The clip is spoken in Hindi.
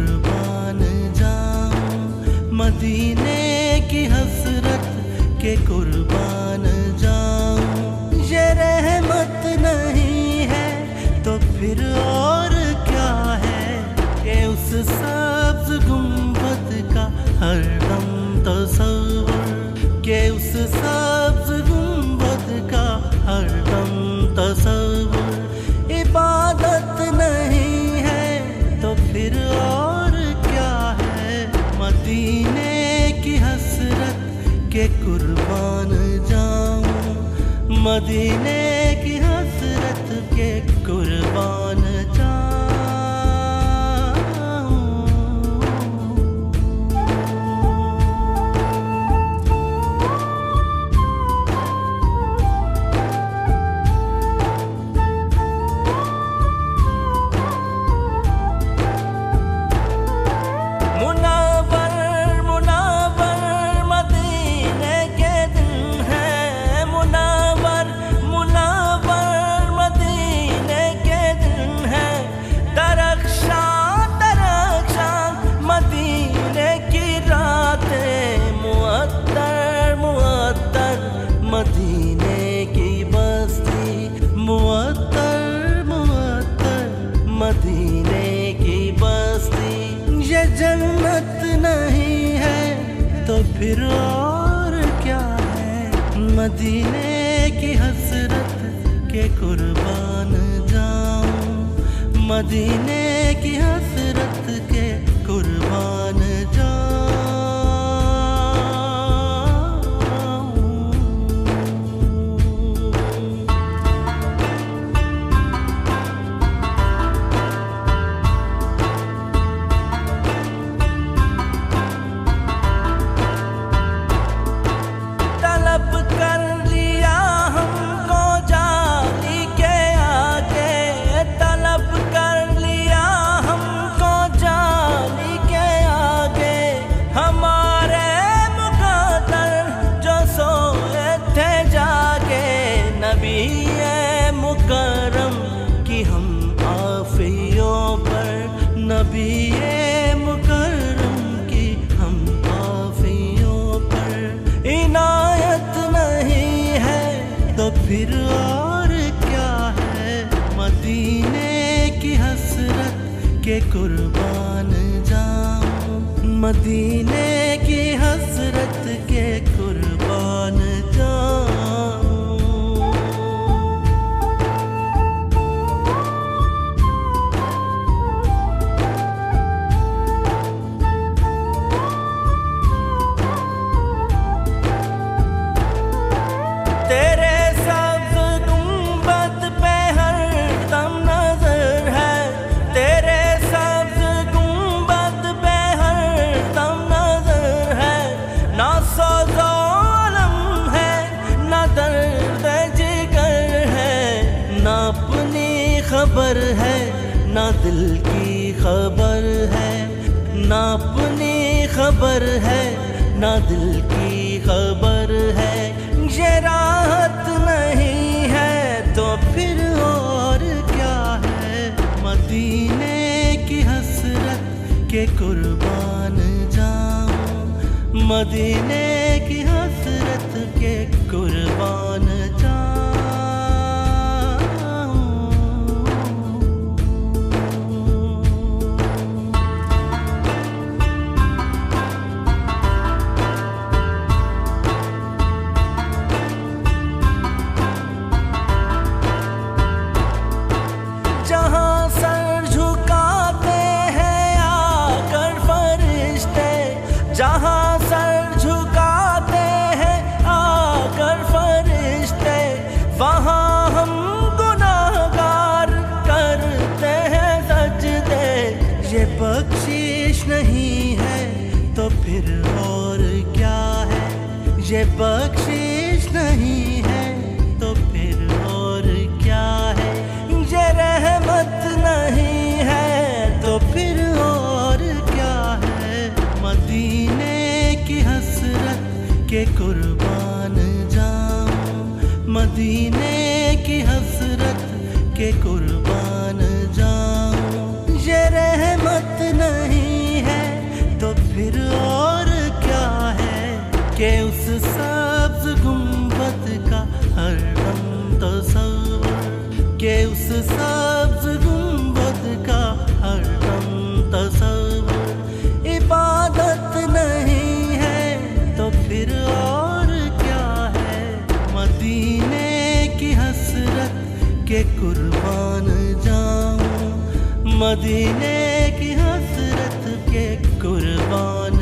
कुर्बान जाऊं, मदीने की हसरत के कुर्बान जाऊं। ये रहमत नहीं है तो फिर और क्या है कि उस सब्ज गुंबद का हरदम तसव्वुर, के उस सब्ज गुंबद का हरदम तसव्वुर इबादत नहीं है तो फिर और क्या है। मदीने की हसरत के कुर्बान जाऊं, मदीने की हसरत के कुर्बान जाऊं। मदीने की बस्ती मुअत्तर मुअत्तर, मदीने की बस्ती ये जन्नत नहीं है तो फिर और क्या है। मदीने की हसरत के कुर्बान जाऊं, मदीने की हसरत के कुर्बान जाऊं। मुकर्रम की हम आफियों पर, नबी मुकर्रम की हम आफियों पर इनायत नहीं है तो फिर और क्या है। मदीने की हसरत के कुर्बान जाऊं, मदीने की हसरत के कुर्बान जाऊं। तेरे सब्ज़ गुंबद पे हरदम नजर है, तेरे सब्ज़ गुंबद पे हरदम नजर है। ना सोज़ो अलम है ना दर्द जिगर है, ना अपनी खबर है ना दिल की खबर है, ना अपनी खबर है ना दिल की खबर है। ये राहत नहीं है तो फिर और क्या है। मदीने की हसरत के कुर्बान जाऊं, मदीने की हसरत के कुर्बान जाऊं। जहाँ सर झुकाते हैं आकर फरिश्ते, जहाँ सर झुकाते हैं आकर फरिश्ते, वहाँ हम गुनाहगार करते हैं सजदे। ये बख्शिश नहीं है तो फिर और क्या है। ये बख्शिश नहीं है तो फिर और क्या है। ये रहमत नहीं है तो फिर और क्या है। मदीने की हसरत के कुर्बान जाऊं, मदीने की हसरत के कुर्बान जाऊं। ये रहमत नहीं कुर्बान जाऊं, मदीने की हसरत के कुर्बान